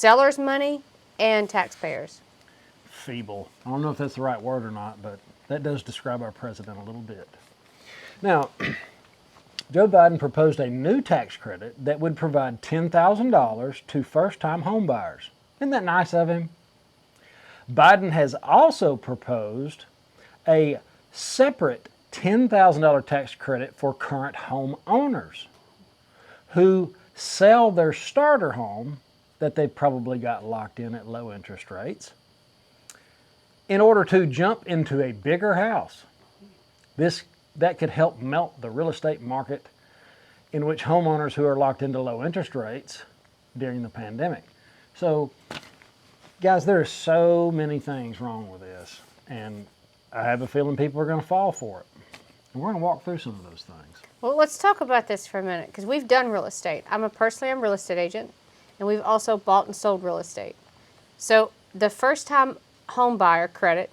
Seller's money and taxpayers. Feeble. I don't know if that's the right word or not, but that does describe our president a little bit. Now, Joe Biden proposed a new tax credit that would provide $10,000 to first-time home buyers. Isn't that nice of him? Biden has also proposed a separate $10,000 tax credit for current home owners who sell their starter home that they probably got locked in at low interest rates in order to jump into a bigger house. That could help melt the real estate market in which homeowners who are locked into low interest rates during the pandemic. So, guys, there are so many things wrong with this, and I have a feeling people are going to fall for it. And we're going to walk through some of those things. Well, let's talk about this for a minute, because we've done real estate. I'm a real estate agent, and we've also bought and sold real estate. So the first-time home buyer credit,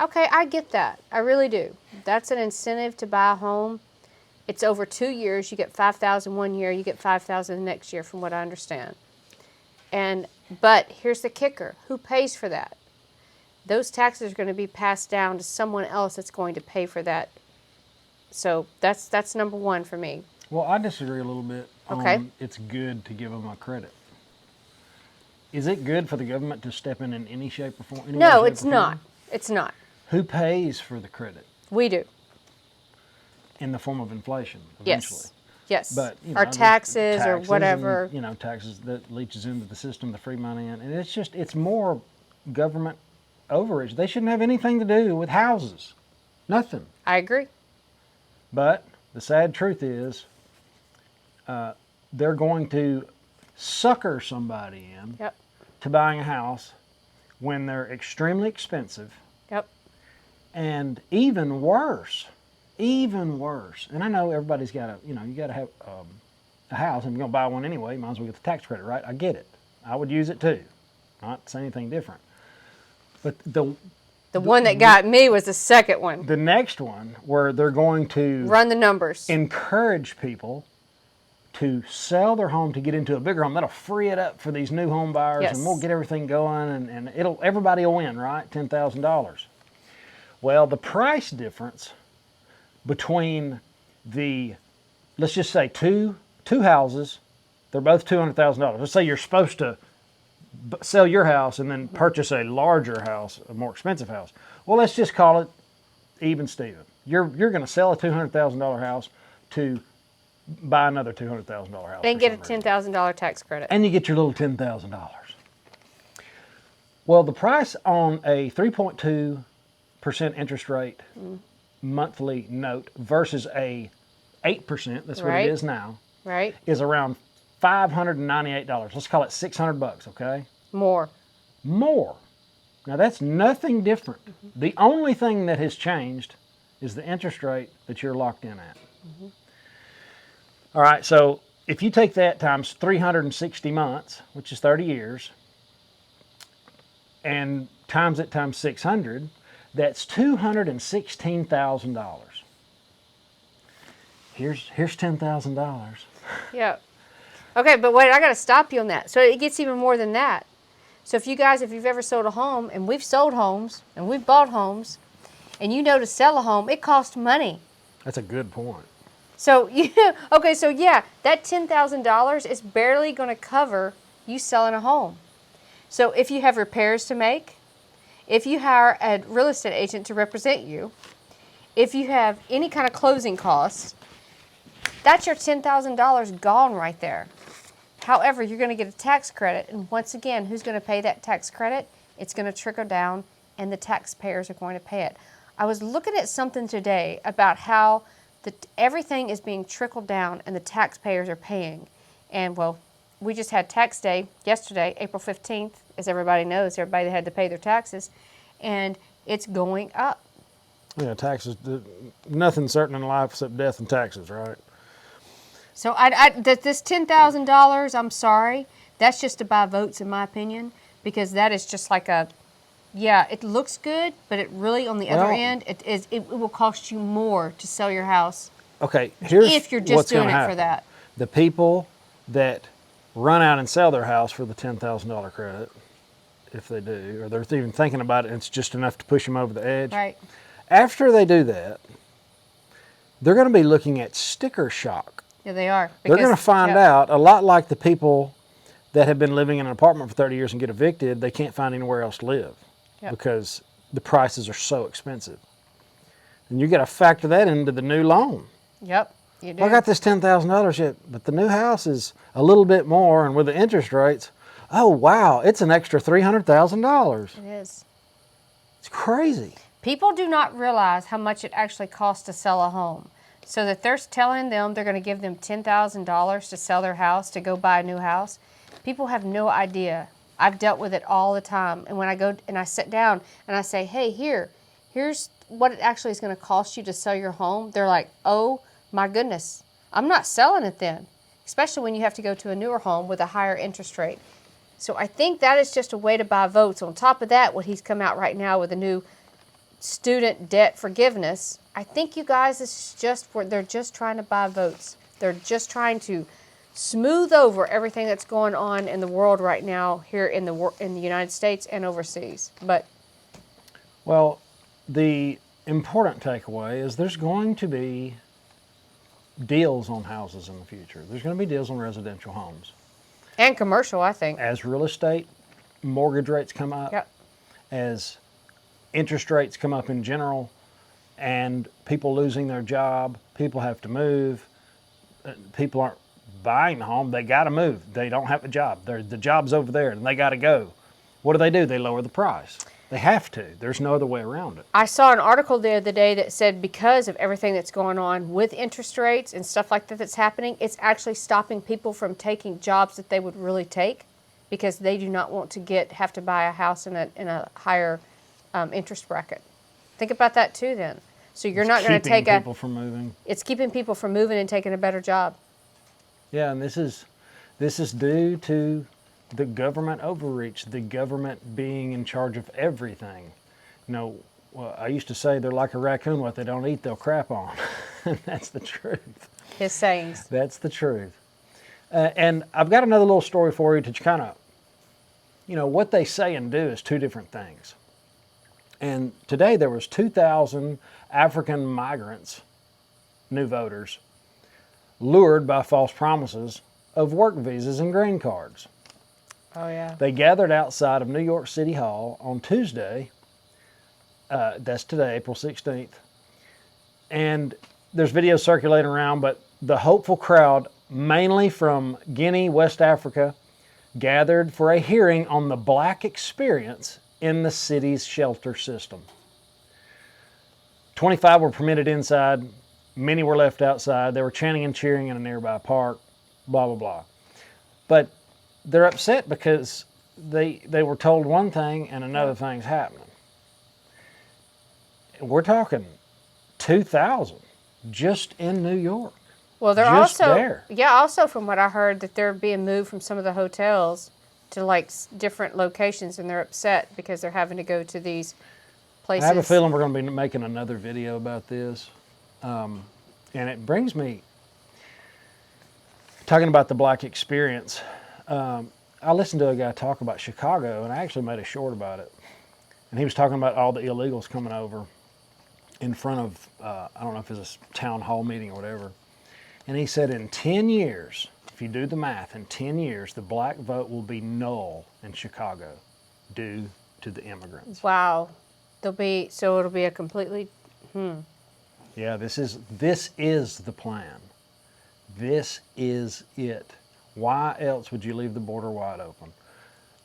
okay, I get that. I really do. That's an incentive to buy a home. It's over 2 years. You get $5,000 one year. You get $5,000 the next year, from what I understand. But here's the kicker. Who pays for that? Those taxes are going to be passed down to someone else that's going to pay for that. So that's number one for me. Well, I disagree a little bit. Okay. It's good to give them a credit. Is it good for the government to step in any shape or form? No, it's not. It's not. Who pays for the credit? We do. In the form of inflation, eventually. Yes. But our taxes or whatever. And, taxes that leaches into the system, the free money, and it's more government overage. They shouldn't have anything to do with houses. Nothing. I agree. But the sad truth is, they're going to sucker somebody in to buying a house when they're extremely expensive. Yep. And even worse. And I know everybody's got you got to have a house, and you're going to buy one anyway. You might as well get the tax credit, right? I get it. I would use it too. Not say anything different. But the one that got me was the second one. The next one, where they're going to run the numbers, encourage people to sell their home to get into a bigger home. That'll free it up for these new home buyers, and we'll get everything going, and everybody will win, right? $10,000. Well, the price difference between let's just say two houses, they're both $200,000. Let's say you're supposed to sell your house and then purchase a larger house, a more expensive house. Well, let's just call it even Steven. You're going to sell a $200,000 house to buy another $200,000 house. And get a $10,000 tax credit. And you get your little $10,000. Well, the price on a 3.2% interest rate monthly note versus a 8%, that's what it is now, right, is around $598. Let's call it $600, okay? More. Now that's nothing different. The only thing that has changed is the interest rate that you're locked in at. All right, so if you take that times 360 months, which is 30 years, and times it times 600, that's $216,000. Here's $10,000. Yeah. Okay, but wait, I got to stop you on that. So it gets even more than that. So if you've ever sold a home, and we've sold homes, and we've bought homes, and you know to sell a home, it costs money. That's a good point. So, that $10,000 is barely going to cover you selling a home. So if you have repairs to make, if you hire a real estate agent to represent you, if you have any kind of closing costs, that's your $10,000 gone right there. However, you're going to get a tax credit, and once again, who's going to pay that tax credit? It's going to trickle down, and the taxpayers are going to pay it. I was looking at something today about how everything is being trickled down, and the taxpayers are paying. And, well, we just had tax day yesterday, April 15th, as everybody knows. Everybody had to pay their taxes, and it's going up. Yeah, taxes, nothing's certain in life except death and taxes, right? So this $10,000, I'm sorry, that's just to buy votes, in my opinion, because that is just like it looks good, but it really, on the other end, it will cost you more to sell your house. Okay, here's if you're just what's doing gonna it happen. for that. The people that run out and sell their house for the $10,000 credit, if they do, or they're even thinking about it, and it's just enough to push them over the edge. Right. After they do that, they're going to be looking at sticker shock. Yeah, they are. They're going to find out, a lot like the people that have been living in an apartment for 30 years and get evicted, they can't find anywhere else to live because the prices are so expensive. And you got to factor that into the new loan. Yep, you do. I got this $10,000 yet, but the new house is a little bit more, and with the interest rates, oh wow, it's an extra $300,000. It is. It's crazy. People do not realize how much it actually costs to sell a home. So that they're telling them they're going to give them $10,000 to sell their house, to go buy a new house. People have no idea. I've dealt with it all the time. And when I go and I sit down and I say, hey, here's what it actually is going to cost you to sell your home, they're like, oh my goodness, I'm not selling it then. Especially when you have to go to a newer home with a higher interest rate. So I think that is just a way to buy votes. On top of that, what he's come out right now with a new student debt forgiveness, I think you guys, it's just they're just trying to buy votes. They're just trying to smooth over everything that's going on in the world right now here in the United States and overseas. But well, the important takeaway is there's going to be deals on houses in the future. There's going to be deals on residential homes. And commercial, I think. As real estate mortgage rates come up, yep. As interest rates come up in general, and people losing their job, people have to move, people aren't buying a home, they got to move. They don't have a job. The job's over there and they got to go. What do? They lower the price. They have to. There's no other way around it. I saw an article the other day that said because of everything that's going on with interest rates and stuff like that that's happening, it's actually stopping people from taking jobs that they would really take because they do not want to have to buy a house in a higher interest bracket. Think about that too then. So you're not going to take keeping people from moving. It's keeping people from moving and taking a better job. Yeah, and this is due to the government overreach, the government being in charge of everything. You know, well, I used to say they're like a raccoon. What they don't eat, they'll crap on. That's the truth. His sayings. That's the truth. And I've got another little story for you to kind of, what they say and do is two different things. And today there was 2,000 African migrants, new voters, lured by false promises of work visas and green cards. Oh, yeah. They gathered outside of New York City Hall on Tuesday. That's today, April 16th. And there's videos circulating around, but the hopeful crowd, mainly from Guinea, West Africa, gathered for a hearing on the black experience in the city's shelter system. 25 were permitted inside. Many were left outside. They were chanting and cheering in a nearby park, blah, blah, blah. But they're upset because they were told one thing and another thing's happening. We're talking 2,000 just in New York. Well, they're just also there. Yeah. Also, from what I heard, that they're being moved from some of the hotels to like different locations, and they're upset because they're having to go to these places. I have a feeling we're going to be making another video about this, and it brings me talking about the black experience. I listened to a guy talk about Chicago, and I actually made a short about it. And he was talking about all the illegals coming over in front of, I don't know if it's a town hall meeting or whatever. And he said in 10 years, if you do the math, in 10 years, the black vote will be null in Chicago due to the immigrants. Wow. It'll be a completely, Yeah, this is the plan. This is it. Why else would you leave the border wide open?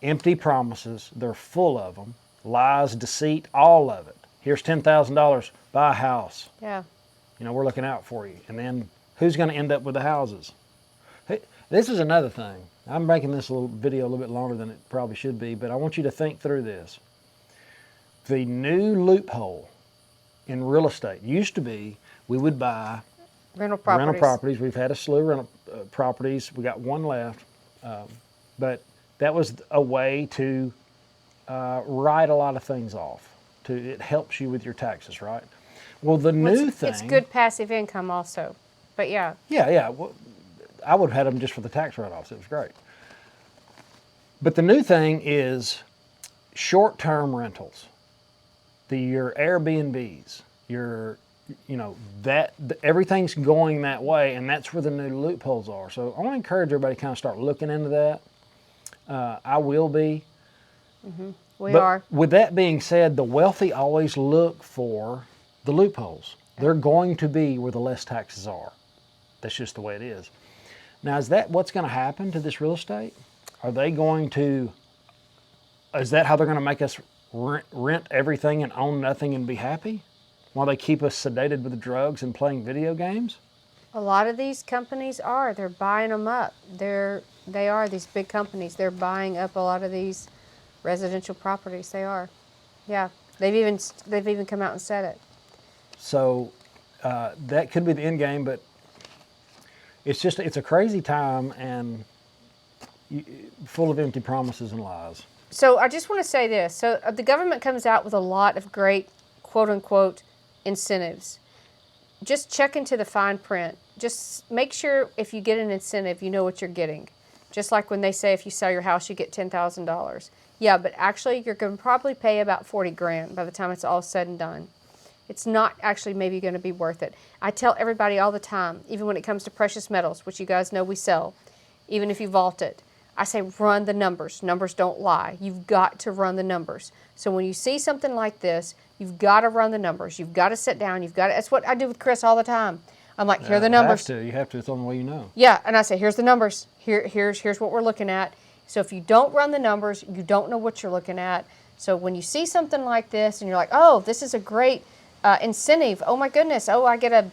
Empty promises, they're full of them. Lies, deceit, all of it. Here's $10,000, buy a house. yeah. We're looking out for you. And then who's going to end up with the houses? Hey, this is another thing. I'm making this video a little bit longer than it probably should be, but I want you to think through this. The new loophole in real estate used to be we would buy Rental properties. We've had a slew of rental properties. We got one left. But that was a way to write a lot of things off. It helps you with your taxes, right? Well, the new thing... It's good passive income also. But yeah. Yeah. Well, I would have had them just for the tax write-offs. It was great. But the new thing is short-term rentals. Your Airbnbs, everything's going that way, and that's where the new loopholes are. So I want to encourage everybody to kind of start looking into that. I will be. We are. With that being said, the wealthy always look for the loopholes. They're going to be where the less taxes are. That's just the way it is. Now, is that what's going to happen to this real estate? Is that how they're going to make us rent everything and own nothing and be happy? While they keep us sedated with drugs and playing video games? A lot of these companies are. They're buying them up. They are, these big companies. They're buying up a lot of these residential properties. They are. Yeah. They've even come out and said it. So that could be the end game, but it's a crazy time and full of empty promises and lies. So I just want to say this. So the government comes out with a lot of great, quote unquote, incentives. Just check into the fine print. Just make sure if you get an incentive, you know what you're getting. Just like when they say if you sell your house, you get $10,000. Yeah, but actually you're going to probably pay about 40 grand by the time it's all said and done. It's not actually maybe going to be worth it. I tell everybody all the time, even when it comes to precious metals, which you guys know we sell, even if you vault it, I say run the numbers. Numbers don't lie. You've got to run the numbers. So when you see something like this, you've got to run the numbers. You've got to sit down. That's what I do with Chris all the time. I'm like, here are the numbers. You have to. It's the only way you know. Yeah, and I say, here's the numbers. Here's what we're looking at. So if you don't run the numbers, you don't know what you're looking at. So when you see something like this and you're like, oh, this is a great incentive. Oh my goodness. Oh, I get a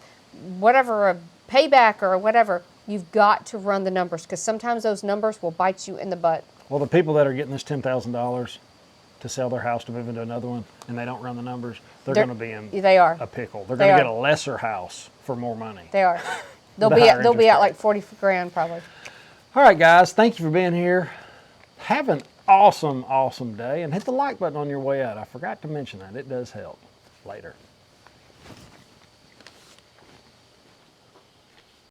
payback or whatever. You've got to run the numbers because sometimes those numbers will bite you in the butt. Well, the people that are getting this $10,000 to sell their house to move into another one and they don't run the numbers, they're going to be in a pickle. They're going to get a lesser house for more money. They are. They'll be out like 40 grand probably. All right, guys. Thank you for being here. Have an awesome, awesome day, and hit the like button on your way out. I forgot to mention that. It does help. Later.